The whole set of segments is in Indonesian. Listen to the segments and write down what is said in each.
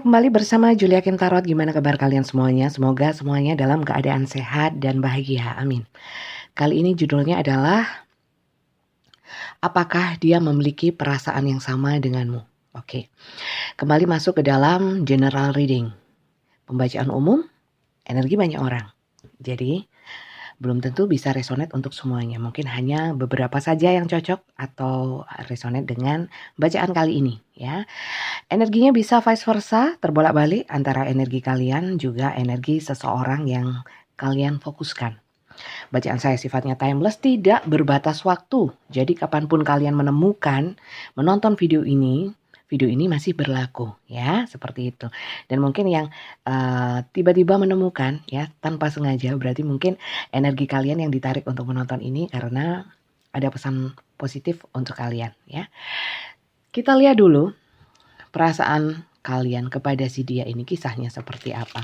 kembali bersama Julia Kim Tarot. Gimana kabar kalian semuanya? Semoga semuanya dalam keadaan sehat dan bahagia. Amin. Kali ini judulnya adalah apakah dia memiliki perasaan yang sama denganmu? Oke. Kembali masuk ke dalam general reading. Pembacaan umum, energi banyak orang. Jadi belum tentu bisa resonate untuk semuanya. Mungkin hanya beberapa saja yang cocok atau resonate dengan bacaan kali ini ya. Energinya bisa vice versa, terbolak-balik antara energi kalian juga energi seseorang yang kalian fokuskan. Bacaan saya sifatnya timeless, tidak berbatas waktu. Jadi kapanpun kalian menonton video ini masih berlaku ya, seperti itu. Dan mungkin yang tiba-tiba menemukan ya tanpa sengaja, berarti mungkin energi kalian yang ditarik untuk menonton ini karena ada pesan positif untuk kalian ya. Kita lihat dulu perasaan kalian kepada si dia ini, kisahnya seperti apa.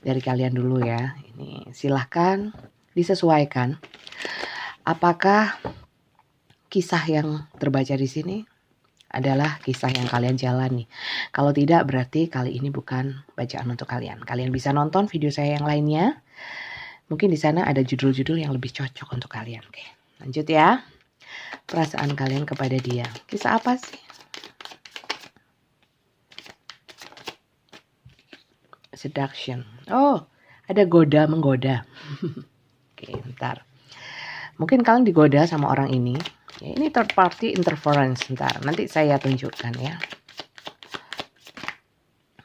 Dari kalian dulu ya. Ini silahkan disesuaikan. Apakah kisah yang terbaca di sini adalah kisah yang kalian jalani? Kalau tidak, berarti kali ini bukan bacaan untuk kalian. Kalian bisa nonton video saya yang lainnya. Mungkin di sana ada judul-judul yang lebih cocok untuk kalian. Oke, lanjut ya. Perasaan kalian kepada dia. Kisah apa sih? Seduction. Oh, ada goda menggoda. Oke, ntar. Mungkin kalian digoda sama orang ini. Ya, ini third party interference. Ntar, nanti saya tunjukkan ya.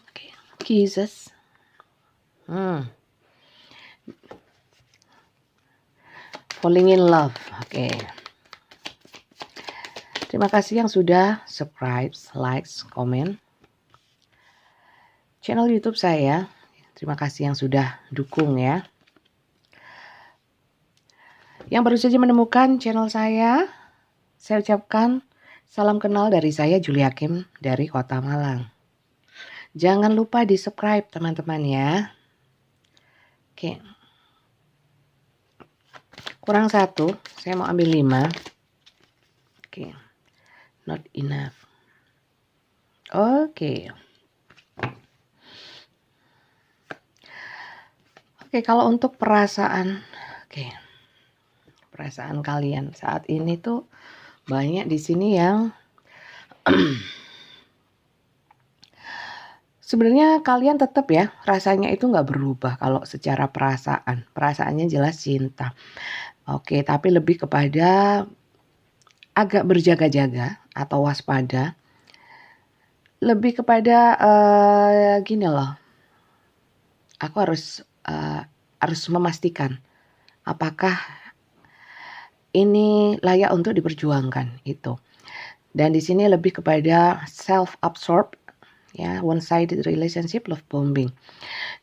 Oke, kisses. Falling in love. Oke. Terima kasih yang sudah subscribe, likes, komen channel YouTube saya. Terima kasih yang sudah dukung ya. Yang baru saja menemukan channel saya ucapkan salam kenal dari saya, Julia Kim dari Kota Malang. Jangan lupa di subscribe teman-teman ya. Oke. Kurang 1, saya mau ambil 5. Oke. Not enough. Oke. Oke, kalau untuk perasaan, perasaan kalian saat ini tuh banyak di sini yang sebenarnya kalian tetap ya rasanya itu nggak berubah kalau secara perasaan. Perasaannya jelas cinta. Oke, tapi lebih kepada agak berjaga-jaga atau waspada. Lebih kepada gini loh. Aku harus memastikan apakah ini layak untuk diperjuangkan itu. Dan di sini lebih kepada self-absorbed ya, one-sided relationship, love bombing.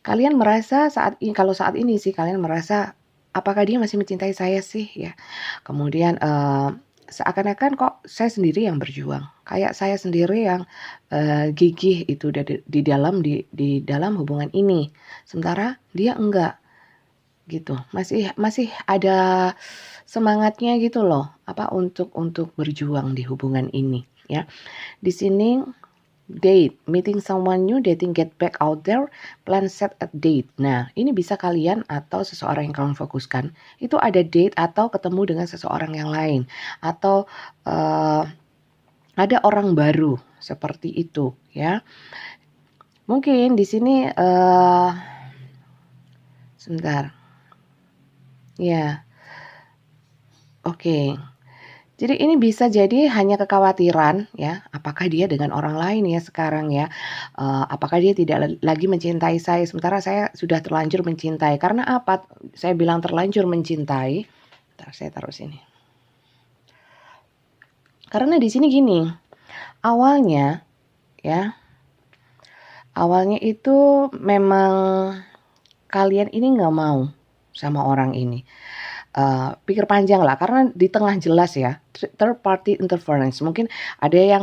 Kalian merasa saat ini sih kalian merasa apakah dia masih mencintai saya sih ya. Kemudian seakan-akan kok saya sendiri yang berjuang. Kayak saya sendiri yang gigih itu di dalam hubungan ini. Sementara dia enggak gitu. Masih ada semangatnya gitu loh, untuk berjuang di hubungan ini ya. Di sini date, meeting someone new, dating, get back out there, plan, set a date. Nah, ini bisa kalian atau seseorang yang kalian fokuskan itu ada date atau ketemu dengan seseorang yang lain atau ada orang baru seperti itu ya. Mungkin di sini sebentar. Ya. Oke. Jadi ini bisa jadi hanya kekhawatiran ya, apakah dia dengan orang lain ya sekarang ya. Apakah dia tidak lagi mencintai saya sementara saya sudah terlanjur mencintai. Karena apa? Saya bilang terlanjur mencintai. Bentar, saya taruh sini. Karena di sini gini. Awalnya itu memang kalian ini nggak mau sama orang ini. Pikir panjang lah karena di tengah jelas ya third party interference. Mungkin ada yang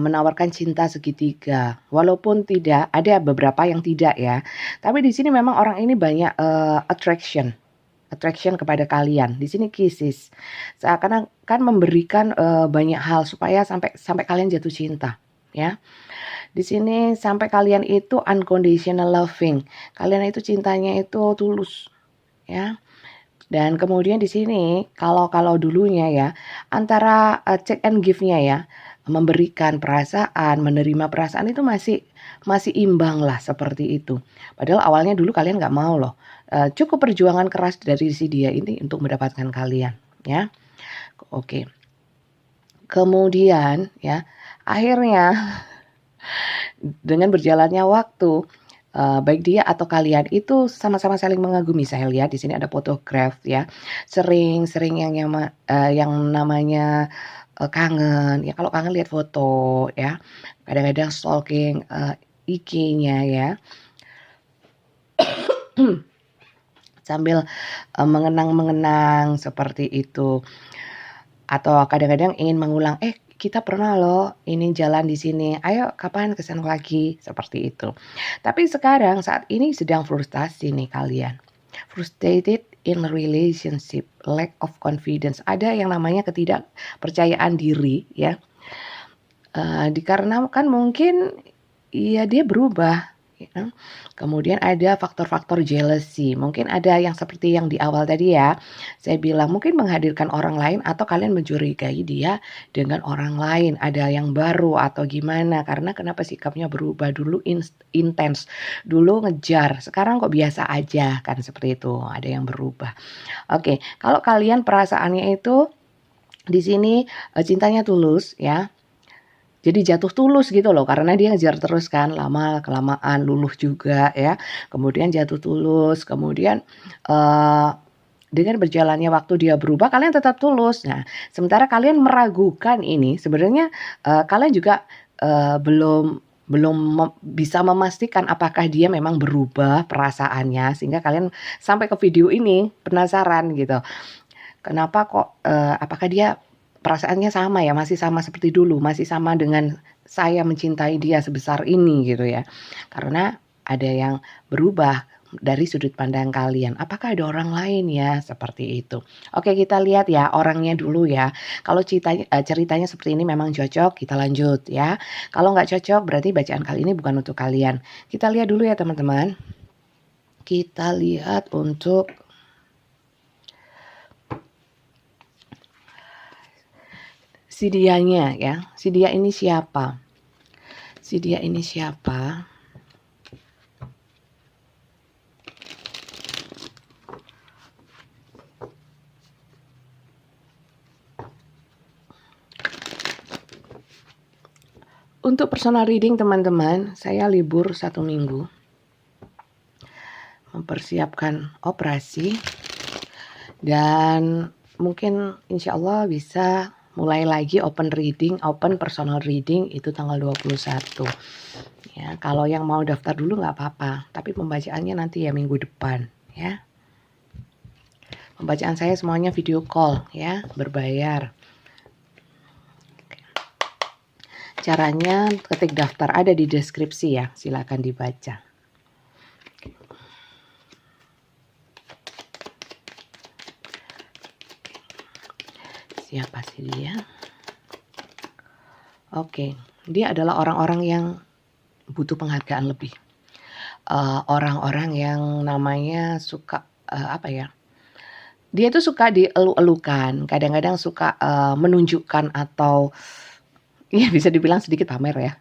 menawarkan cinta segitiga, walaupun tidak, ada beberapa yang tidak ya. Tapi di sini memang orang ini banyak attraction kepada kalian. Di sini kisses seakan-akan memberikan banyak hal supaya sampai kalian jatuh cinta ya. Di sini sampai kalian itu unconditional loving. Kalian itu cintanya itu tulus, ya. Dan kemudian di sini kalau dulunya ya antara check and give-nya ya, memberikan perasaan, menerima perasaan itu masih imbang lah seperti itu. Padahal awalnya dulu kalian nggak mau loh. Cukup perjuangan keras dari si dia ini untuk mendapatkan kalian, ya. Oke. Kemudian ya, akhirnya dengan berjalannya waktu, baik dia atau kalian itu sama-sama saling mengagumi. Saya lihat di sini ada photograph ya, sering yang namanya, kangen, ya kalau kangen lihat foto ya, kadang-kadang stalking, IG-nya ya. Sambil, mengenang-mengenang seperti itu. Atau kadang-kadang ingin mengulang, kita pernah loh ini jalan di sini, ayo kapan ke sana lagi, seperti itu. Tapi sekarang saat ini sedang frustasi nih kalian. Frustrated in relationship, lack of confidence. Ada yang namanya ketidakpercayaan diri ya. Dikarenakan mungkin ya dia berubah. Ya. Kemudian ada faktor-faktor jealousy. Mungkin ada yang seperti yang di awal tadi ya. Saya bilang mungkin menghadirkan orang lain atau kalian mencurigai dia dengan orang lain. Ada yang baru atau gimana. Karena kenapa sikapnya berubah. Dulu intens. Dulu ngejar. Sekarang kok biasa aja kan seperti itu. Ada yang berubah. Oke, kalau kalian perasaannya itu di sini cintanya tulus ya. Jadi jatuh tulus gitu loh karena dia ngejar terus kan lama-kelamaan luluh juga ya. Kemudian jatuh tulus, kemudian, dengan berjalannya waktu dia berubah kalian tetap tulus. Nah, sementara kalian meragukan ini sebenarnya, kalian juga, belum belum bisa memastikan apakah dia memang berubah perasaannya sehingga kalian sampai ke video ini penasaran gitu. Kenapa kok, apakah dia perasaannya sama ya, masih sama seperti dulu, masih sama dengan saya mencintai dia sebesar ini gitu ya. Karena ada yang berubah dari sudut pandang kalian. Apakah ada orang lain ya? Seperti itu. Oke, kita lihat ya orangnya dulu ya. Kalau ceritanya seperti ini memang cocok, kita lanjut ya. Kalau nggak cocok berarti bacaan kali ini bukan untuk kalian. Kita lihat dulu ya teman-teman. Kita lihat untuk si dianya ya. Si dia ini siapa? Si dia ini siapa? Untuk personal reading teman-teman, saya libur 1 minggu. Mempersiapkan operasi. Dan mungkin insya Allah bisa mulai lagi open personal reading itu tanggal 21. Ya, kalau yang mau daftar dulu nggak apa-apa, tapi pembacaannya nanti ya minggu depan ya. Pembacaan saya semuanya video call ya, berbayar. Caranya ketik daftar ada di deskripsi ya, silakan dibaca. Siapa sih dia? Oke, dia adalah orang-orang yang butuh penghargaan lebih. Orang-orang yang namanya suka, apa ya, dia itu suka dielu-elukan, kadang-kadang suka, menunjukkan atau ya bisa dibilang sedikit pamer ya,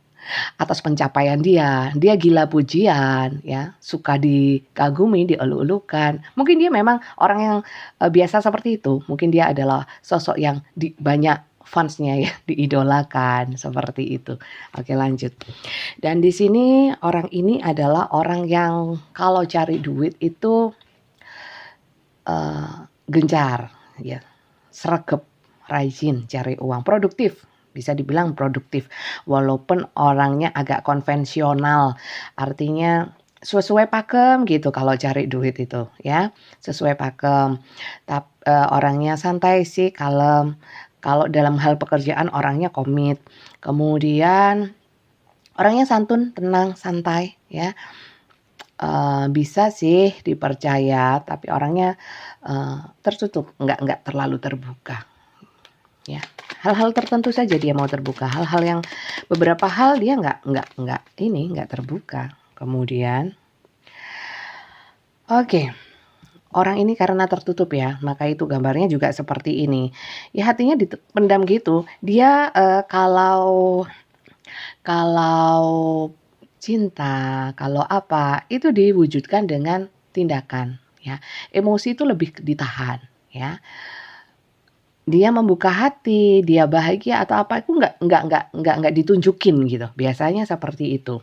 atas pencapaian dia. Dia gila pujian ya, suka dikagumi, dielu-elukan. Mungkin dia memang orang yang, biasa seperti itu. Mungkin dia adalah sosok yang banyak fans-nya ya, diidolakan, seperti itu. Oke lanjut. Dan di sini orang ini adalah orang yang kalau cari duit itu, gencar ya, sregep, rajin cari uang, produktif. Bisa dibilang produktif, walaupun orangnya agak konvensional, artinya sesuai pakem gitu kalau cari duit itu ya, sesuai pakem. Orangnya santai sih, kalem. Kalau dalam hal pekerjaan orangnya komit. Kemudian orangnya santun, tenang, santai ya. Bisa sih dipercaya, tapi orangnya tertutup, nggak terlalu terbuka. ya. Hal-hal tertentu saja dia mau terbuka, hal-hal yang beberapa hal dia nggak terbuka. Kemudian, oke, orang ini karena tertutup ya, maka itu gambarnya juga seperti ini. Ya hatinya dipendam gitu. Dia kalau cinta, kalau apa, itu diwujudkan dengan tindakan ya. Emosi itu lebih ditahan ya. Dia membuka hati, dia bahagia atau apa itu nggak ditunjukin gitu. Biasanya seperti itu.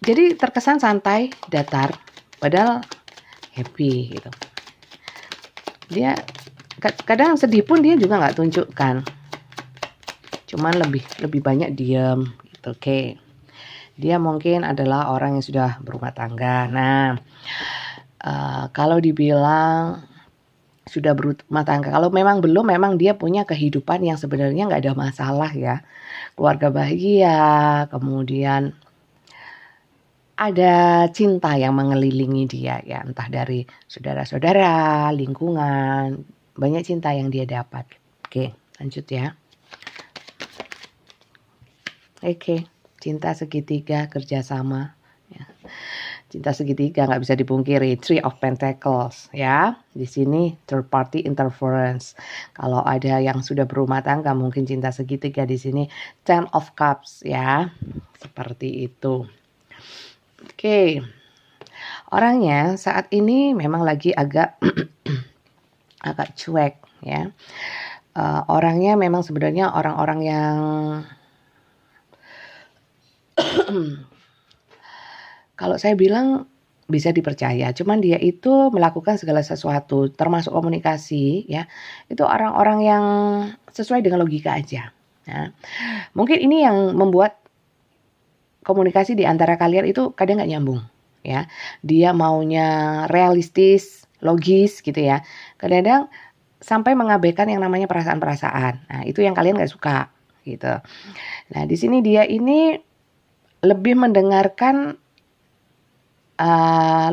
Jadi terkesan santai, datar, padahal happy gitu. Dia kadang sedih pun dia juga nggak tunjukkan. Cuman lebih banyak diam gitu. Oke. Dia mungkin adalah orang yang sudah berumah tangga. Nah, kalau dibilang sudah berumah tangga, kalau memang belum, memang dia punya kehidupan yang sebenarnya nggak ada masalah ya. Keluarga bahagia, kemudian ada cinta yang mengelilingi dia ya, entah dari saudara-saudara, lingkungan, banyak cinta yang dia dapat. Oke, lanjut ya. Oke, cinta segitiga, kerjasama. Ya. Cinta segitiga nggak bisa dipungkiri, Three of Pentacles ya. Di sini third party interference. Kalau ada yang sudah berumah tangga, mungkin cinta segitiga di sini Ten of Cups ya, seperti itu. Oke, orangnya saat ini memang lagi agak agak cuek ya. Orangnya memang sebenarnya orang-orang yang kalau saya bilang bisa dipercaya, cuman dia itu melakukan segala sesuatu termasuk komunikasi ya, itu orang-orang yang sesuai dengan logika aja ya. Mungkin ini yang membuat komunikasi di antara kalian itu kadang nggak nyambung ya. Dia maunya realistis, logis gitu ya. Kadang-kadang sampai mengabaikan yang namanya perasaan-perasaan. Nah, itu yang kalian nggak suka gitu. Nah, di sini dia ini lebih mendengarkan,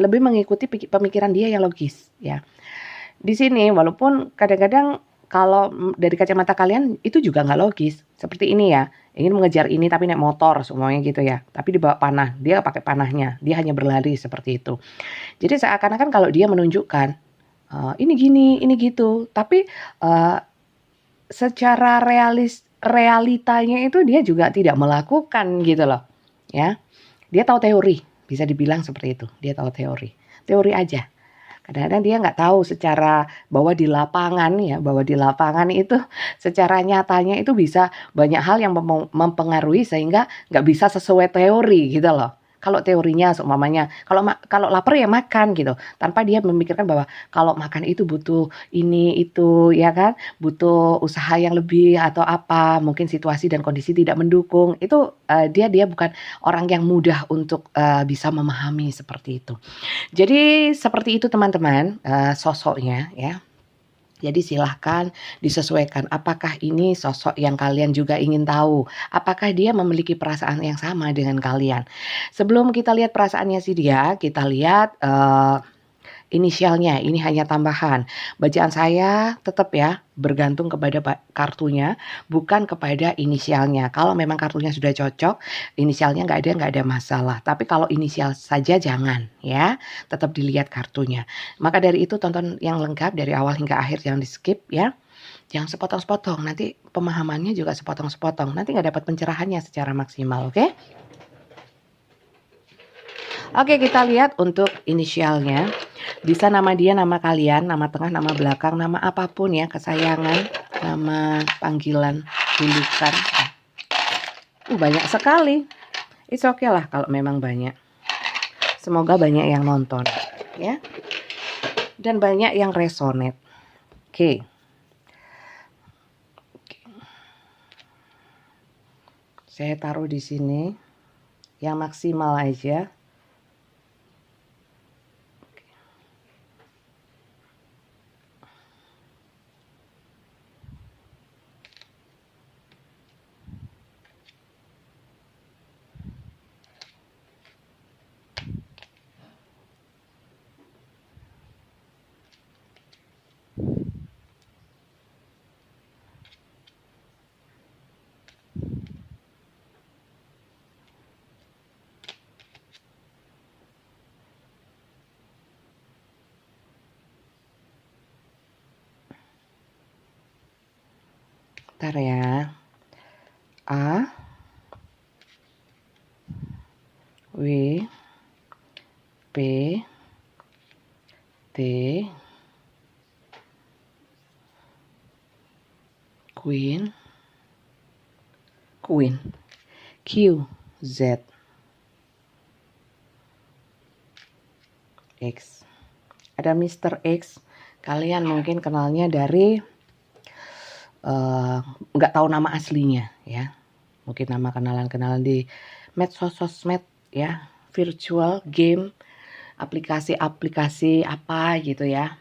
lebih mengikuti pemikiran dia yang logis ya. Di sini walaupun kadang-kadang kalau dari kacamata kalian itu juga nggak logis. Seperti ini ya, ingin mengejar ini tapi naik motor semuanya gitu ya. Tapi dibawa panah, dia pakai panahnya, dia hanya berlari seperti itu. Jadi seakan-akan kalau dia menunjukkan, ini gini, ini gitu. Tapi secara realitanya itu dia juga tidak melakukan gitu loh ya. Dia tahu teori, bisa dibilang seperti itu. Dia tahu teori. Teori aja. Kadang-kadang dia nggak tahu secara bahwa di lapangan ya, bahwa di lapangan itu secara nyatanya itu bisa banyak hal yang mempengaruhi sehingga nggak bisa sesuai teori gitu loh. Kalau teorinya seumpamanya kalau lapar ya makan gitu, tanpa dia memikirkan bahwa kalau makan itu butuh ini itu ya kan, butuh usaha yang lebih atau apa, mungkin situasi dan kondisi tidak mendukung. Itu dia bukan orang yang mudah untuk bisa memahami seperti itu. Jadi seperti itu teman-teman, sosoknya ya. Jadi silahkan disesuaikan, apakah ini sosok yang kalian juga ingin tahu? Apakah dia memiliki perasaan yang sama dengan kalian? Sebelum kita lihat perasaannya si dia, kita lihat, inisialnya, ini hanya tambahan. Bacaan saya tetap ya bergantung kepada kartunya, bukan kepada inisialnya. Kalau memang kartunya sudah cocok, inisialnya nggak ada masalah. Tapi kalau inisial saja jangan ya, tetap dilihat kartunya. Maka dari itu tonton yang lengkap dari awal hingga akhir, jangan di skip ya. Jangan sepotong-sepotong, nanti pemahamannya juga sepotong-sepotong. Nanti nggak dapat pencerahannya secara maksimal, oke? Oke, kita lihat untuk inisialnya. Bisa nama dia, nama kalian, nama tengah, nama belakang, nama apapun ya, kesayangan, nama panggilan, julukan. Banyak sekali. It's okay lah kalau memang banyak. Semoga banyak yang nonton ya. Dan banyak yang resonate. Oke. Saya taruh di sini yang maksimal aja. Ntar ya. A W P T Queen Q Z X. Ada Mr. X. Kalian mungkin kenalnya dari nggak tahu nama aslinya ya. Mungkin nama kenalan di medsos sosmed ya, virtual game, aplikasi apa gitu ya.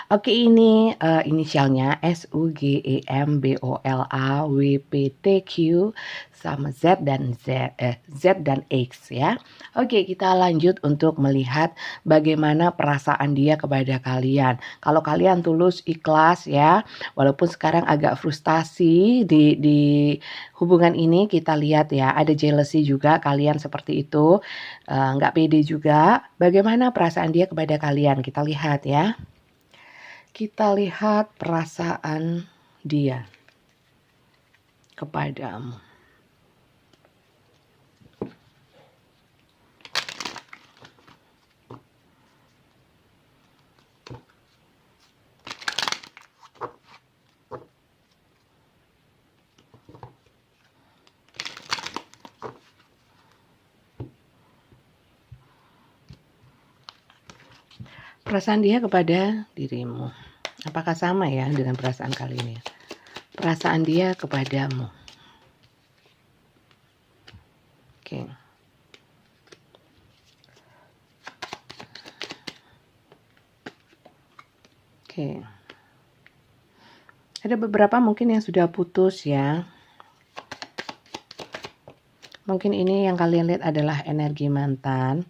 Oke, ini inisialnya SUGEMBOLAWPTQ sama Z dan X ya. Oke, kita lanjut untuk melihat bagaimana perasaan dia kepada kalian. Kalau kalian tulus, ikhlas ya, walaupun sekarang agak frustasi di hubungan ini, kita lihat ya, ada jealousy juga, kalian seperti itu, nggak pede juga. Bagaimana perasaan dia kepada kalian? Kita lihat ya. Kita lihat perasaan dia kepadamu. Perasaan dia kepada dirimu. Apakah sama ya dengan perasaan kali ini? Perasaan dia kepadamu. Oke. Oke. Ada beberapa mungkin yang sudah putus ya. Mungkin ini yang kalian lihat adalah energi mantan.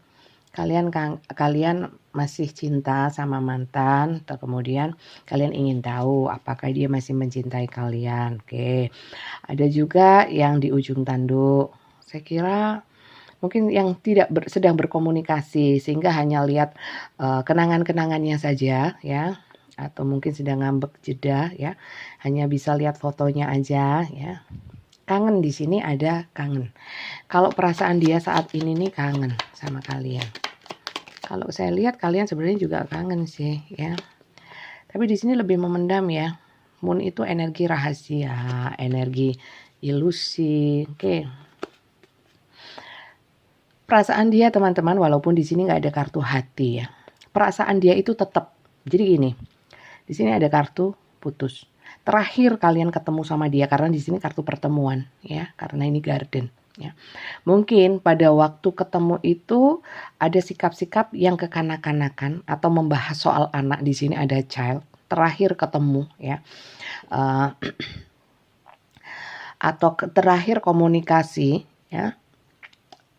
Kalian masih cinta sama mantan, atau kemudian kalian ingin tahu apakah dia masih mencintai kalian. Oke. Ada juga yang di ujung tanduk. Saya kira mungkin yang tidak sedang berkomunikasi sehingga hanya lihat kenangan-kenangannya saja ya, atau mungkin sedang ngambek jeda ya, hanya bisa lihat fotonya aja ya. Kangen, di sini ada kangen. Kalau perasaan dia saat ini nih kangen sama kalian. Kalau saya lihat kalian sebenarnya juga kangen sih ya. Tapi di sini lebih memendam ya. Moon itu energi rahasia, energi ilusi. Oke. Perasaan dia teman-teman, walaupun di sini nggak ada kartu hati ya. Perasaan dia itu tetap. Jadi gini. Di sini ada kartu putus. Terakhir kalian ketemu sama dia, karena di sini kartu pertemuan ya, karena ini garden ya. Mungkin pada waktu ketemu itu ada sikap-sikap yang kekanak-kanakan atau membahas soal anak. Di sini ada child. Terakhir ketemu ya. Atau terakhir komunikasi ya.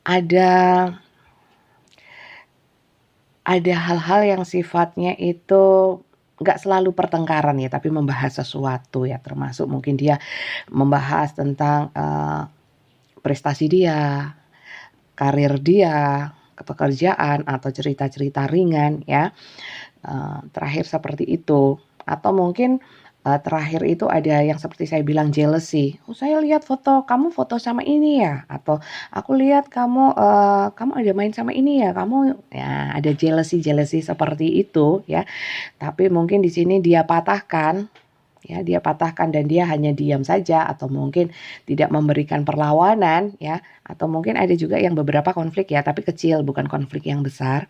Ada hal-hal yang sifatnya itu nggak selalu pertengkaran ya, tapi membahas sesuatu ya, termasuk mungkin dia membahas tentang prestasi dia, karir dia, pekerjaan, atau cerita-cerita ringan ya. Terakhir seperti itu. Atau mungkin terakhir itu ada yang seperti saya bilang jealousy. Oh, saya lihat kamu foto sama ini ya, atau aku lihat kamu ada main sama ini ya, kamu ya, ada jealousy seperti itu ya. Tapi mungkin di sini dia patahkan ya, dan dia hanya diam saja, atau mungkin tidak memberikan perlawanan ya, atau mungkin ada juga yang beberapa konflik ya, tapi kecil, bukan konflik yang besar.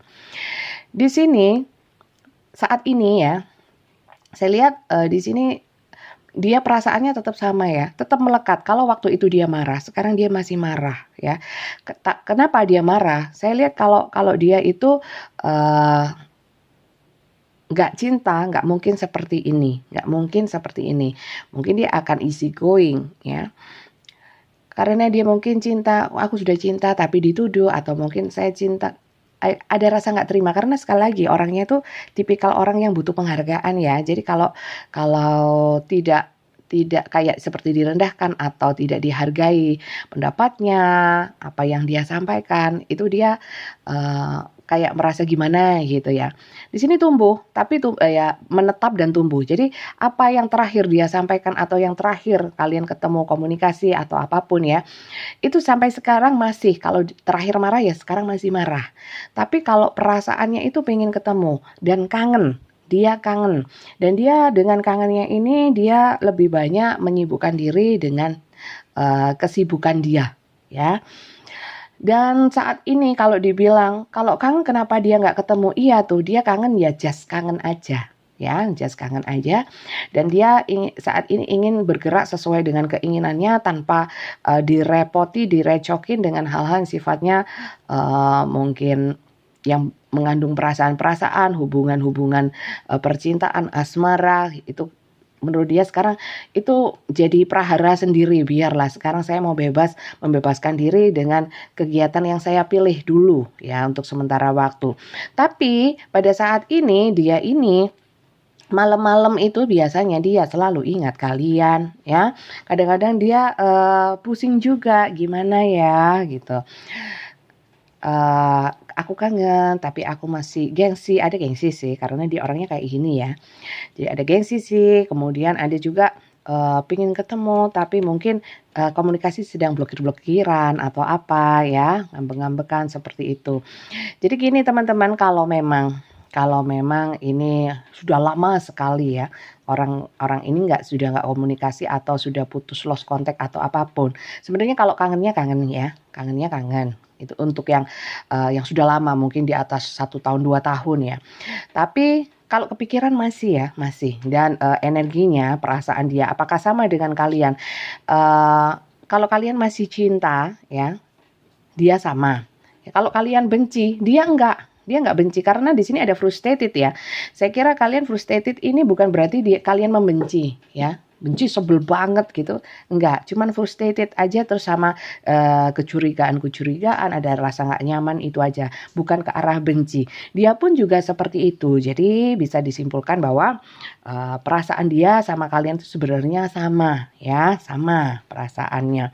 Di sini saat ini ya, saya lihat di sini dia perasaannya tetap sama ya, tetap melekat. Kalau waktu itu dia marah, sekarang dia masih marah ya. Kenapa dia marah? Saya lihat kalau dia itu nggak cinta, nggak mungkin seperti ini. Mungkin dia akan easy going ya. Karena dia mungkin cinta, aku sudah cinta tapi dituduh, atau mungkin saya cinta, ada rasa nggak terima, karena sekali lagi orangnya tuh tipikal orang yang butuh penghargaan ya. Jadi kalau tidak kayak seperti direndahkan atau tidak dihargai pendapatnya, apa yang dia sampaikan, itu dia kayak merasa gimana gitu ya. Di sini tumbuh, tapi ya menetap dan tumbuh. Jadi apa yang terakhir dia sampaikan atau yang terakhir kalian ketemu komunikasi atau apapun ya, itu sampai sekarang masih, kalau terakhir marah ya sekarang masih marah. Tapi kalau perasaannya itu pengen ketemu dan kangen, dia kangen. Dan dia dengan kangennya ini dia lebih banyak menyibukkan diri dengan kesibukan dia ya. Dan saat ini kalau dibilang, kalau kangen kenapa dia nggak ketemu? Iya tuh, dia kangen ya just kangen aja. Ya, just kangen aja. Dan dia saat ini ingin bergerak sesuai dengan keinginannya tanpa direpoti, direcokin dengan hal-hal yang sifatnya mungkin yang mengandung perasaan-perasaan, hubungan-hubungan percintaan, asmara, itu menurut dia sekarang itu jadi prahara sendiri. Biarlah sekarang saya mau membebaskan diri dengan kegiatan yang saya pilih dulu ya untuk sementara waktu. Tapi pada saat ini dia ini malam-malam itu biasanya dia selalu ingat kalian ya. Kadang-kadang dia pusing juga gimana ya gitu. Aku kangen tapi aku masih gengsi, ada gengsi sih karena dia orangnya kayak gini ya. Jadi ada gengsi sih, kemudian ada juga pengen ketemu tapi mungkin komunikasi sedang blokir-blokiran atau apa ya, ngambek-ngambekan seperti itu. Jadi gini teman-teman, kalau memang ini sudah lama sekali ya, orang ini sudah nggak komunikasi atau sudah putus lost contact atau apapun. Sebenarnya kalau kangennya kangen ya, kangennya kangen. Itu untuk yang sudah lama mungkin di atas 1 tahun 2 tahun ya. Tapi kalau kepikiran masih ya, masih. Dan energinya, perasaan dia apakah sama dengan kalian? Kalau kalian masih cinta ya, dia sama. Ya, kalau kalian benci, dia enggak benci karena di sini ada frustrated ya. Saya kira kalian frustrated ini bukan berarti kalian membenci ya. Benci sebel banget gitu. Enggak, cuman frustrated aja terus sama kecurigaan, ada rasa nggak nyaman itu aja, bukan ke arah benci. Dia pun juga seperti itu. Jadi bisa disimpulkan bahwa perasaan dia sama kalian itu sebenarnya sama ya, sama perasaannya.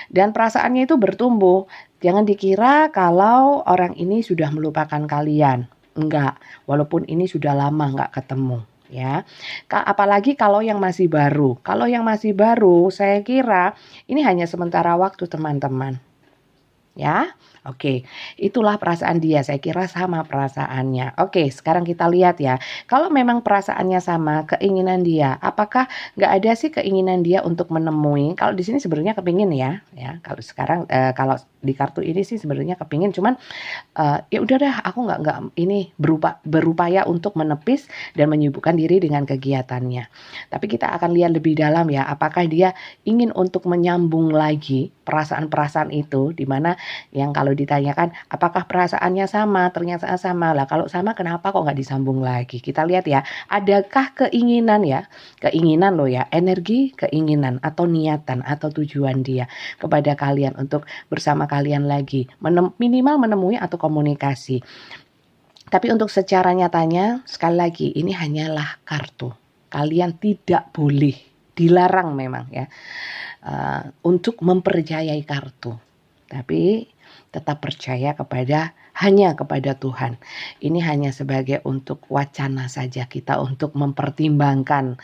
Dan perasaannya itu bertumbuh. Jangan dikira kalau orang ini sudah melupakan kalian. Enggak, walaupun ini sudah lama nggak ketemu ya. Apalagi kalau yang masih baru. Kalau yang masih baru, saya kira ini hanya sementara waktu teman-teman. Ya, oke. Itulah perasaan dia. Saya kira sama perasaannya. Oke, sekarang kita lihat ya. Kalau memang perasaannya sama, keinginan dia, apakah nggak ada sih keinginan dia untuk menemui? Kalau di sini sebenarnya kepingin ya. Kalau sekarang, kalau di kartu ini sih sebenarnya kepingin, cuman ya udah dah, aku nggak ini berupaya untuk menepis dan menyibukkan diri dengan kegiatannya. Tapi kita akan lihat lebih dalam ya, apakah dia ingin untuk menyambung lagi perasaan-perasaan itu, dimana yang kalau ditanyakan apakah perasaannya sama, ternyata sama. Lah kalau sama kenapa kok nggak disambung lagi? Kita lihat ya, adakah keinginan ya, keinginan loh ya, energi keinginan atau niatan atau tujuan dia kepada kalian untuk bersama kalian lagi, minimal menemui atau komunikasi. Tapi untuk secara nyatanya, sekali lagi ini hanyalah kartu. Kalian tidak boleh, dilarang memang ya, untuk mempercayai kartu. Tapi tetap percaya hanya kepada Tuhan. Ini hanya sebagai untuk wacana saja kita untuk mempertimbangkan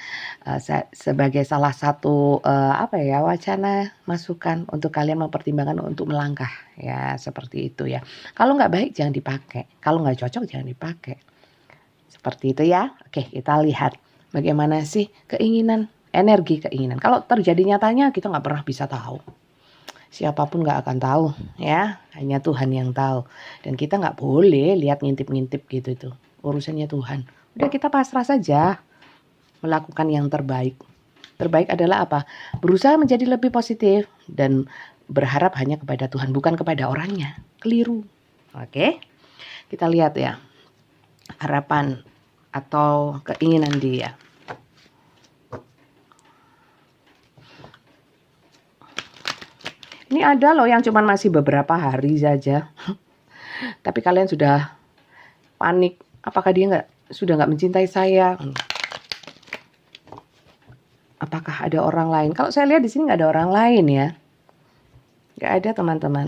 sebagai salah satu wacana masukan untuk kalian mempertimbangkan untuk melangkah ya, seperti itu ya. Kalau nggak baik jangan dipakai, kalau nggak cocok jangan dipakai. Seperti itu ya. Oke, kita lihat bagaimana sih energi keinginan. Kalau terjadi nyatanya kita nggak pernah bisa tahu. Siapapun gak akan tahu ya, hanya Tuhan yang tahu. Dan kita gak boleh lihat ngintip-ngintip gitu tuh, urusannya Tuhan. Udah kita pasrah saja, melakukan yang terbaik. Terbaik adalah apa? Berusaha menjadi lebih positif dan berharap hanya kepada Tuhan, bukan kepada orangnya. Keliru. Oke, kita lihat ya, harapan atau keinginan dia. Ini ada loh yang cuman masih beberapa hari saja. Tapi kalian sudah panik. Apakah dia sudah nggak mencintai saya? Apakah ada orang lain? Kalau saya lihat di sini nggak ada orang lain ya. Nggak ada teman-teman.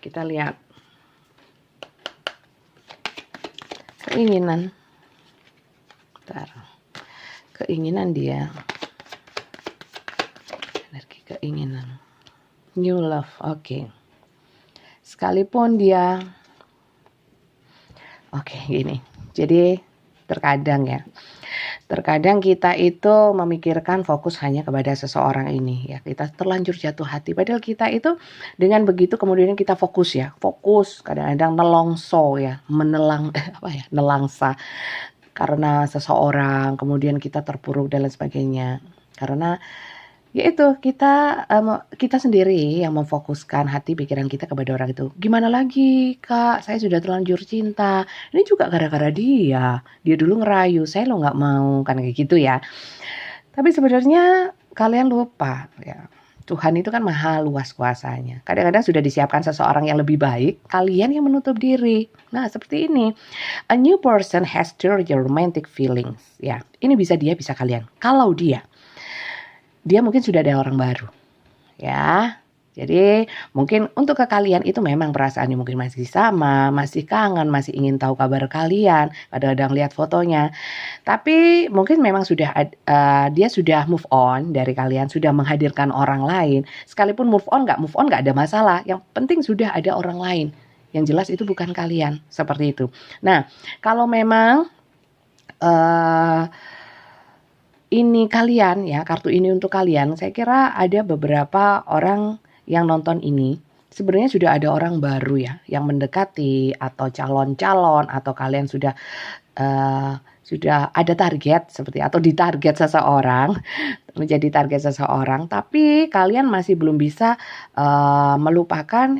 kita lihat keinginan. Bentar. Keinginan dia. Energi keinginan. New love. Oke. Sekalipun dia gini. Jadi terkadang kita itu memikirkan fokus hanya kepada seseorang ini ya. Kita terlanjur jatuh hati. Padahal kita itu dengan begitu kemudian kita fokus kadang-kadang nelongso ya, nelangsa karena seseorang, kemudian kita terpuruk dan lain sebagainya. Karena yaitu kita sendiri yang memfokuskan hati pikiran kita kepada orang itu. Gimana lagi kak, saya sudah terlanjur cinta. Ini juga gara-gara dia dulu ngerayu, saya lo nggak mau, kan kayak gitu ya. Tapi sebenarnya kalian lupa ya, Tuhan itu kan maha luas kuasanya. Kadang-kadang sudah disiapkan seseorang yang lebih baik, kalian yang menutup diri. Nah seperti ini, a new person has stirred your romantic feelings ya. Ini bisa dia, bisa kalian. Kalau dia mungkin sudah ada orang baru ya. Jadi mungkin untuk ke kalian itu memang perasaannya mungkin masih sama, masih kangen, masih ingin tahu kabar kalian, kadang-kadang lihat fotonya. Tapi mungkin memang sudah dia sudah move on dari kalian, sudah menghadirkan orang lain. Sekalipun move on nggak ada masalah. Yang penting sudah ada orang lain. Yang jelas itu bukan kalian, seperti itu. Nah, kalau memang ini kalian ya, kartu ini untuk kalian, saya kira ada beberapa orang yang nonton ini sebenarnya sudah ada orang baru ya yang mendekati, atau calon-calon, atau kalian sudah ada target seperti, atau ditarget seseorang, menjadi target seseorang, tapi kalian masih belum bisa melupakan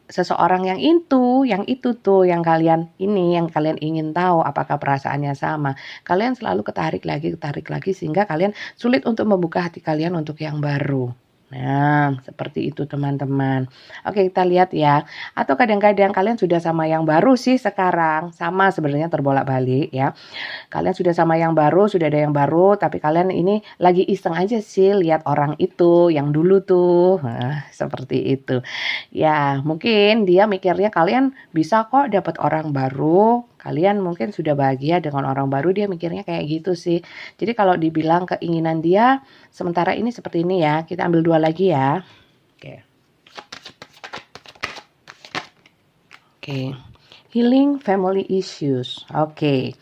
seseorang yang itu tuh yang kalian ingin tahu apakah perasaannya sama. Kalian selalu ketarik lagi sehingga kalian sulit untuk membuka hati kalian untuk yang baru. Nah, seperti itu teman-teman. Oke, kita lihat ya. Atau kadang-kadang kalian sudah sama yang baru sih sekarang. Sama sebenarnya, terbolak-balik ya. Kalian sudah sama yang baru, sudah ada yang baru, tapi kalian ini lagi iseng aja sih lihat orang itu yang dulu tuh. Nah, seperti itu. Ya, mungkin dia mikirnya kalian bisa kok dapat orang baru. Kalian mungkin sudah bahagia dengan orang baru, dia mikirnya kayak gitu sih. Jadi kalau dibilang keinginan dia sementara ini seperti ini ya. Kita ambil 2 lagi ya. Oke. Healing family issues. Oke.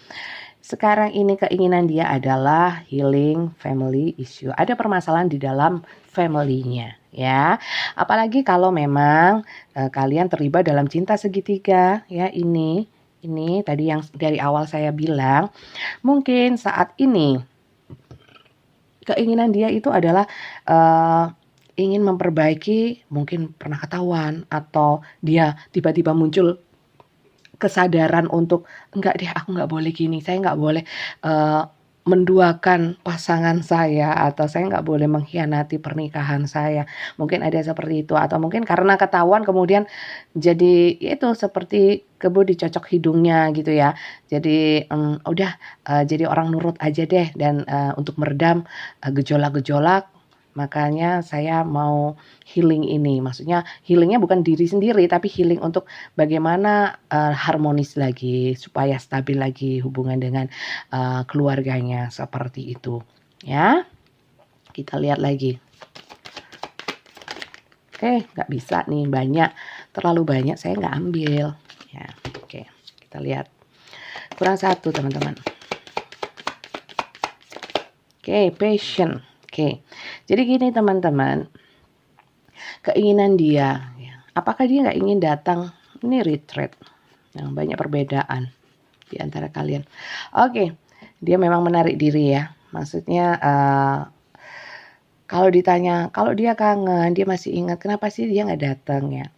Sekarang ini keinginan dia adalah healing family issue. Ada permasalahan di dalam family-nya ya. Apalagi kalau memang kalian terlibat dalam cinta segitiga ya, ini tadi yang dari awal saya bilang, mungkin saat ini keinginan dia itu adalah ingin memperbaiki, mungkin pernah ketahuan, atau dia tiba-tiba muncul kesadaran untuk enggak deh, aku nggak boleh gini, saya nggak boleh menduakan pasangan saya, atau saya nggak boleh mengkhianati pernikahan saya. Mungkin ada seperti itu, atau mungkin karena ketahuan kemudian jadi itu seperti kebo dicocok hidungnya gitu ya. Jadi jadi orang nurut aja deh, dan untuk meredam gejolak-gejolak, makanya saya mau healing ini. Maksudnya healingnya bukan diri sendiri, tapi healing untuk bagaimana harmonis lagi, supaya stabil lagi hubungan dengan keluarganya, seperti itu ya. Kita lihat lagi. Oke, nggak bisa nih, terlalu banyak saya nggak ambil ya. Oke, kita lihat, kurang 1 teman-teman. Oke, passion. Oke, jadi gini teman-teman, keinginan dia, ya. Apakah dia nggak ingin datang, ini retreat, yang banyak perbedaan di antara kalian. Oke, dia memang menarik diri ya, maksudnya kalau ditanya, kalau dia kangen, dia masih ingat, kenapa sih dia nggak datang ya.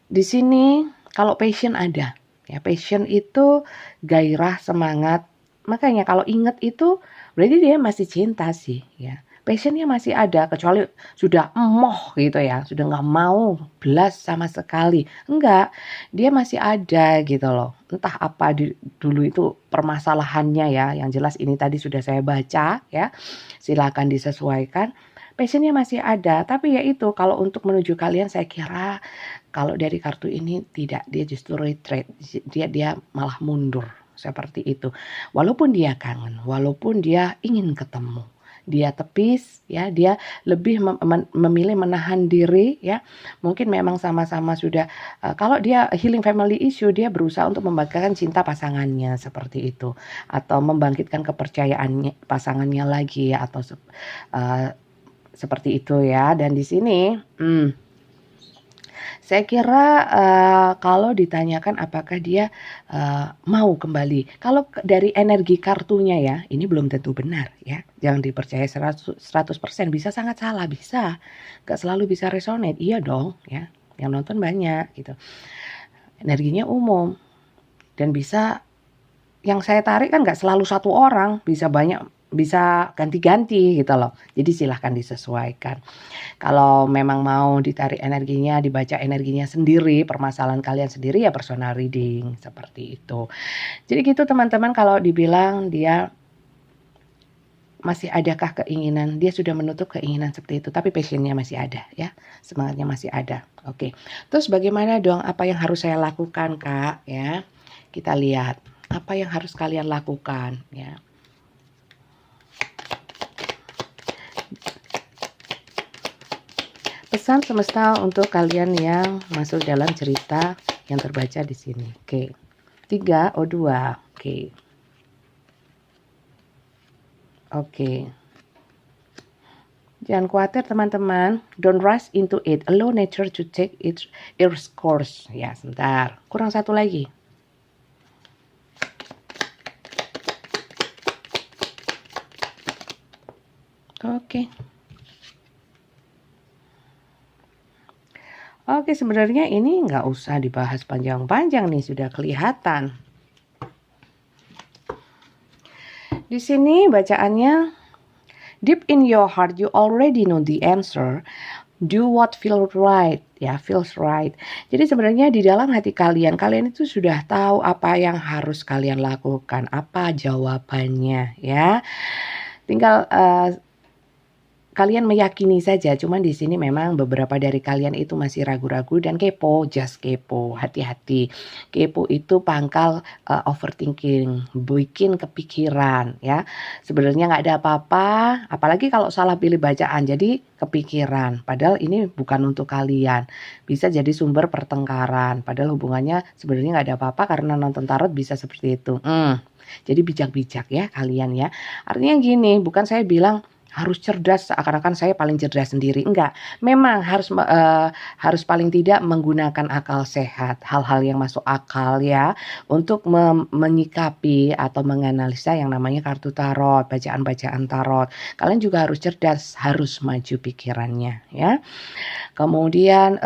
Di sini kalau passion ada, ya passion itu gairah, semangat, makanya kalau ingat itu berarti dia masih cinta sih ya. Passionnya masih ada, kecuali sudah emoh gitu ya, sudah nggak mau belas sama sekali. Enggak, dia masih ada gitu loh. Entah apa dulu itu permasalahannya ya, yang jelas ini tadi sudah saya baca ya. Silakan disesuaikan. Passionnya masih ada, tapi ya itu, kalau untuk menuju kalian saya kira Kalau dari kartu ini tidak, dia justru retreat, dia malah mundur seperti itu. Walaupun dia kangen, walaupun dia ingin ketemu, dia tepis ya, dia lebih memilih menahan diri ya. Mungkin memang sama-sama sudah kalau dia healing family issue, dia berusaha untuk membangkitkan cinta pasangannya seperti itu, atau membangkitkan kepercayaannya pasangannya lagi ya, atau seperti itu ya. Dan di sini saya kira kalau ditanyakan apakah dia mau kembali, kalau dari energi kartunya ya, ini belum tentu benar ya. Jangan dipercaya 100%, bisa sangat salah, bisa. Gak selalu bisa resonate, iya dong ya. Yang nonton banyak gitu. Energinya umum. Dan bisa, yang saya tarik kan gak selalu satu orang, bisa banyak, bisa ganti-ganti gitu loh. Jadi silahkan disesuaikan. Kalau memang mau ditarik energinya, dibaca energinya sendiri, permasalahan kalian sendiri ya personal reading seperti itu. Jadi gitu teman-teman, kalau dibilang dia masih adakah keinginan, dia sudah menutup keinginan seperti itu, tapi passionnya masih ada ya, semangatnya masih ada. Oke. Terus bagaimana dong, apa yang harus saya lakukan Kak ya? Kita lihat apa yang harus kalian lakukan ya. Pesan semesta untuk kalian yang masuk dalam cerita yang terbaca di sini. Oke. 3 O2. Oke. Oke. Jangan khawatir teman-teman. Don't rush into it. Allow nature to take its course. Ya, sebentar. Kurang satu lagi. Oke. Oke, sebenarnya ini nggak usah dibahas panjang-panjang nih, sudah kelihatan. Di sini bacaannya, deep in your heart you already know the answer. Do what feels right, ya, feels right. Jadi sebenarnya di dalam hati kalian itu sudah tahu apa yang harus kalian lakukan, apa jawabannya, ya. Tinggal kalian meyakini saja. Cuman di sini memang beberapa dari kalian itu masih ragu-ragu dan kepo, just kepo, hati-hati. Kepo itu pangkal overthinking, bikin kepikiran ya. Sebenarnya nggak ada apa-apa, apalagi kalau salah pilih bacaan, jadi kepikiran. Padahal ini bukan untuk kalian, bisa jadi sumber pertengkaran. Padahal hubungannya sebenarnya nggak ada apa-apa karena nonton tarot bisa seperti itu. Jadi bijak-bijak ya kalian ya. Artinya gini, bukan saya bilang harus cerdas seakan-akan saya paling cerdas sendiri, enggak. Memang harus paling tidak menggunakan akal sehat, hal-hal yang masuk akal ya, untuk menyikapi atau menganalisa yang namanya kartu tarot, bacaan-bacaan tarot. Kalian juga harus cerdas, harus maju pikirannya ya. Kemudian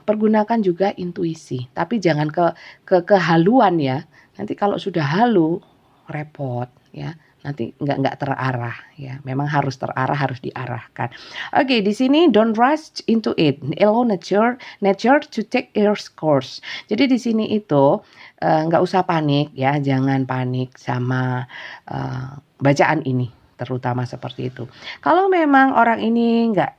pergunakan juga intuisi, tapi jangan kehaluan ya. Nanti kalau sudah halu repot ya. Nanti nggak terarah ya. Memang harus terarah, harus diarahkan. Oke, di sini don't rush into it. Allow nature to take its course. Jadi di sini itu nggak usah panik ya. Jangan panik sama bacaan ini, terutama seperti itu. Kalau memang orang ini nggak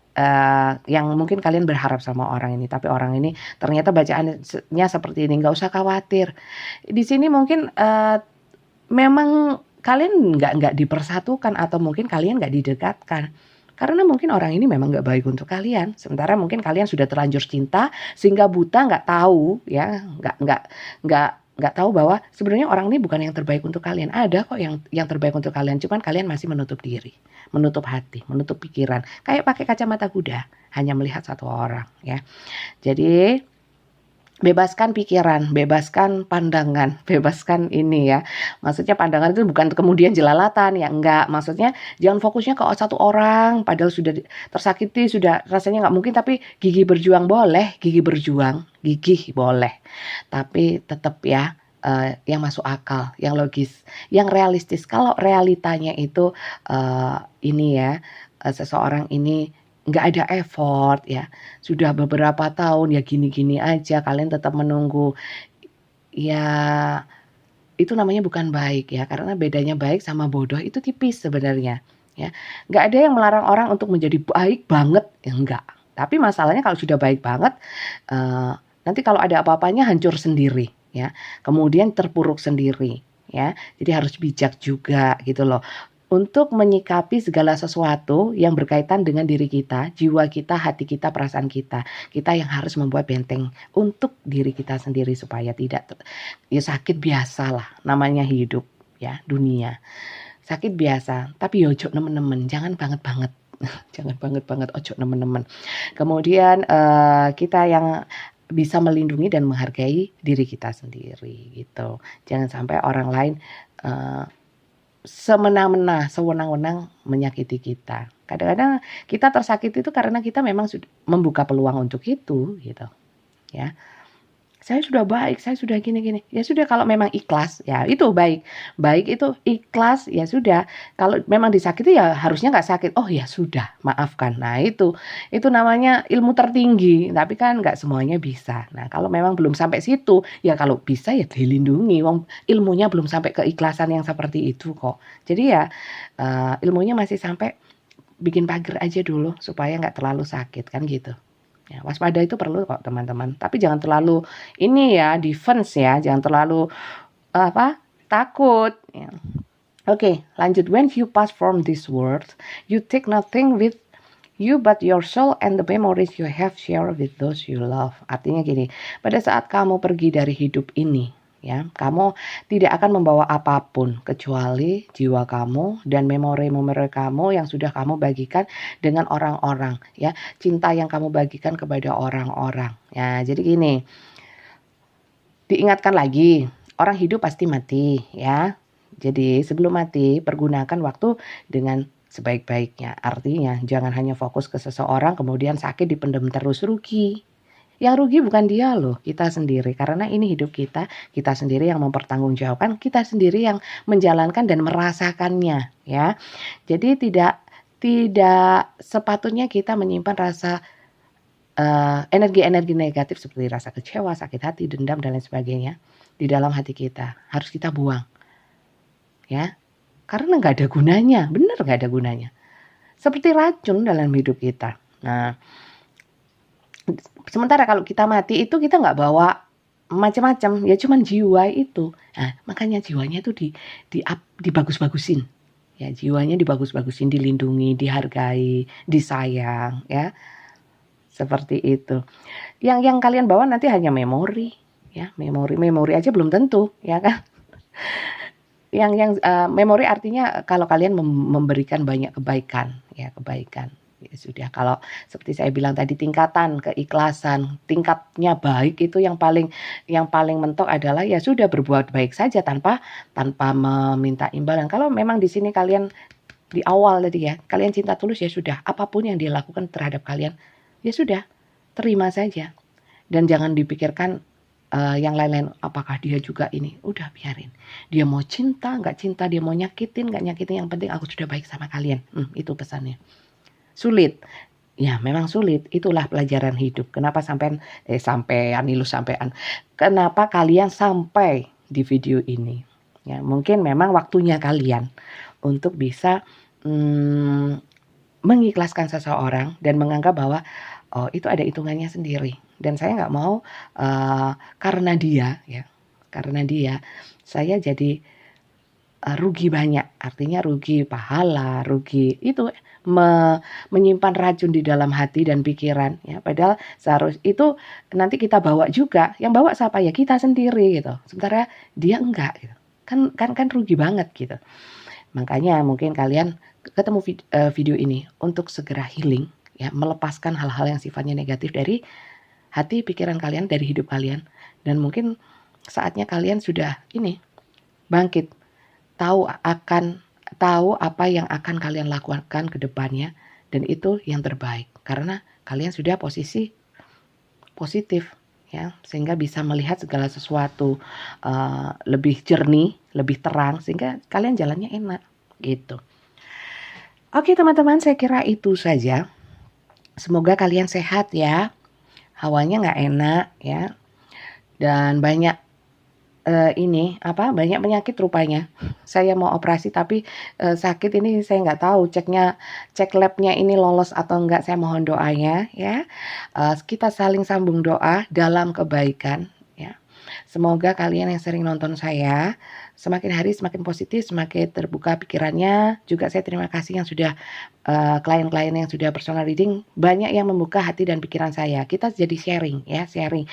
yang mungkin kalian berharap sama orang ini, tapi orang ini ternyata bacaannya seperti ini, nggak usah khawatir. Di sini mungkin memang kalian nggak dipersatukan, atau mungkin kalian nggak didekatkan karena mungkin orang ini memang nggak baik untuk kalian. Sementara mungkin kalian sudah terlanjur cinta sehingga buta, nggak tahu ya, nggak tahu bahwa sebenarnya orang ini bukan yang terbaik untuk kalian. Ada kok yang terbaik untuk kalian, cuman kalian masih menutup diri, menutup hati, menutup pikiran, kayak pakai kacamata kuda, hanya melihat satu orang ya. Jadi bebaskan pikiran, bebaskan pandangan, bebaskan ini ya. Maksudnya pandangan itu bukan kemudian jelalatan ya, enggak. Maksudnya jangan fokusnya ke satu orang, padahal sudah tersakiti, sudah rasanya nggak mungkin, tapi gigih berjuang boleh, gigih berjuang, gigih boleh. Tapi tetap ya, yang masuk akal, yang logis, yang realistis. Kalau realitanya itu ini ya, seseorang ini nggak ada effort ya, sudah beberapa tahun ya gini-gini aja, kalian tetap menunggu, ya itu namanya bukan baik ya, karena bedanya baik sama bodoh itu tipis sebenarnya ya. Nggak ada yang melarang orang untuk menjadi baik banget ya, enggak. Tapi masalahnya kalau sudah baik banget, nanti kalau ada apa-apanya hancur sendiri ya. Kemudian terpuruk sendiri ya. Jadi harus bijak juga gitu loh. Untuk menyikapi segala sesuatu yang berkaitan dengan diri kita, jiwa kita, hati kita, perasaan kita. Kita yang harus membuat benteng untuk diri kita sendiri supaya tidak ya sakit biasa lah, namanya hidup ya, dunia. Sakit biasa, tapi ojo nemen-nemen, jangan banget-banget. Jangan banget-banget, ojo nemen-nemen. Kemudian kita yang bisa melindungi dan menghargai diri kita sendiri gitu. Jangan sampai orang lain semena-mena, sewenang-wenang menyakiti kita. Kadang-kadang kita tersakiti itu karena kita memang sudah membuka peluang untuk itu gitu ya. Saya sudah baik, saya sudah gini-gini. Ya sudah, kalau memang ikhlas ya itu baik. Baik itu ikhlas ya sudah. Kalau memang disakiti ya harusnya nggak sakit. Oh ya sudah, maafkan. Nah itu namanya ilmu tertinggi. Tapi kan nggak semuanya bisa. Nah kalau memang belum sampai situ, ya kalau bisa ya dilindungi. Wong ilmunya belum sampai keikhlasan yang seperti itu kok. Jadi ya ilmunya masih sampai bikin pagar aja dulu supaya nggak terlalu sakit kan gitu. Ya, waspada itu perlu kok teman-teman. Tapi jangan terlalu ini ya, defense ya, jangan terlalu takut. Ya. Oke, lanjut. When you pass from this world, you take nothing with you but your soul and the memories you have shared with those you love. Artinya gini, pada saat kamu pergi dari hidup ini, ya, kamu tidak akan membawa apapun kecuali jiwa kamu dan memori-memori kamu yang sudah kamu bagikan dengan orang-orang, ya, cinta yang kamu bagikan kepada orang-orang. Ya, jadi gini, diingatkan lagi, orang hidup pasti mati, ya. Jadi sebelum mati, pergunakan waktu dengan sebaik-baiknya. Artinya jangan hanya fokus ke seseorang kemudian sakit dipendam terus, rugi. Yang rugi bukan dia loh, kita sendiri. Karena ini hidup kita sendiri yang mempertanggungjawabkan, kita sendiri yang menjalankan dan merasakannya, ya. Jadi tidak sepatutnya kita menyimpan rasa energi-energi negatif seperti rasa kecewa, sakit hati, dendam dan lain sebagainya di dalam hati kita. Harus kita buang, ya. Karena nggak ada gunanya, bener nggak ada gunanya. Seperti racun dalam hidup kita. Nah, sementara kalau kita mati itu kita nggak bawa macam-macam, ya cuman jiwa itu. Nah, makanya jiwanya itu dibagus-bagusin. Ya, jiwanya dibagus-bagusin, dilindungi, dihargai, disayang, ya. Seperti itu. Yang kalian bawa nanti hanya memori, ya, memori aja belum tentu, ya kan? Yang memori artinya kalau kalian memberikan banyak kebaikan, ya, kebaikan. Ya sudah, kalau seperti saya bilang tadi, tingkatan keikhlasan, tingkatnya baik itu yang paling mentok adalah ya sudah berbuat baik saja tanpa meminta imbalan. Kalau memang di sini kalian di awal tadi ya, kalian cinta tulus, ya sudah, apapun yang dia lakukan terhadap kalian, ya sudah, terima saja. Dan jangan dipikirkan yang lain-lain, apakah dia juga ini, udah biarin. Dia mau cinta, nggak cinta, dia mau nyakitin, nggak nyakitin, yang penting aku sudah baik sama kalian. Itu pesannya. Sulit, ya memang sulit. Itulah pelajaran hidup. Kenapa sampean kenapa kalian sampai di video ini? Ya mungkin memang waktunya kalian untuk bisa mengikhlaskan seseorang dan menganggap bahwa itu ada hitungannya sendiri. Dan saya nggak mau karena dia saya jadi rugi banyak. Artinya rugi pahala, rugi itu menyimpan racun di dalam hati dan pikiran, ya. Padahal seharusnya itu nanti kita bawa juga. Yang bawa siapa? Ya kita sendiri gitu. Sementara dia enggak gitu. Kan rugi banget gitu. Makanya mungkin kalian ketemu video ini untuk segera healing, ya, melepaskan hal-hal yang sifatnya negatif dari hati, pikiran kalian, dari hidup kalian. Dan mungkin saatnya kalian sudah bangkit, tahu apa yang akan kalian lakukan ke depannya, dan itu yang terbaik karena kalian sudah posisi positif, ya, sehingga bisa melihat segala sesuatu lebih jernih, lebih terang, sehingga kalian jalannya enak gitu. Oke teman-teman, saya kira itu saja. Semoga kalian sehat ya. Hawanya nggak enak ya, dan banyak ini apa, banyak penyakit rupanya. Saya mau operasi tapi, sakit ini saya nggak tahu cek labnya ini lolos atau enggak, saya mohon doanya ya. Kita saling sambung doa dalam kebaikan ya. Semoga kalian yang sering nonton saya, semakin hari semakin positif, semakin terbuka pikirannya. Juga saya terima kasih yang sudah klien-klien yang sudah personal reading, banyak yang membuka hati dan pikiran saya. Kita jadi sharing ya, sharing.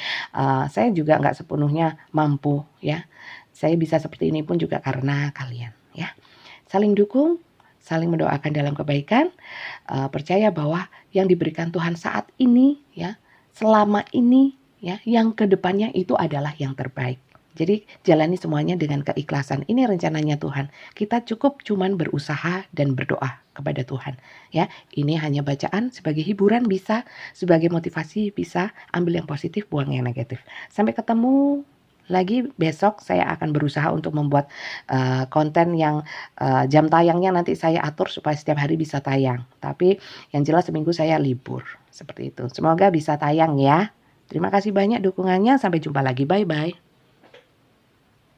Saya juga nggak sepenuhnya mampu ya. Saya bisa seperti ini pun juga karena kalian ya. Saling dukung, saling mendoakan dalam kebaikan, percaya bahwa yang diberikan Tuhan saat ini ya, selama ini ya, yang kedepannya itu adalah yang terbaik. Jadi jalani semuanya dengan keikhlasan. Ini rencananya Tuhan. Kita cukup cuman berusaha dan berdoa kepada Tuhan. Ya, ini hanya bacaan sebagai hiburan bisa, sebagai motivasi bisa, ambil yang positif, buang yang negatif. Sampai ketemu lagi besok. Saya akan berusaha untuk membuat konten yang jam tayangnya nanti saya atur supaya setiap hari bisa tayang. Tapi yang jelas seminggu saya libur. Seperti itu. Semoga bisa tayang ya. Terima kasih banyak dukungannya. Sampai jumpa lagi. Bye-bye.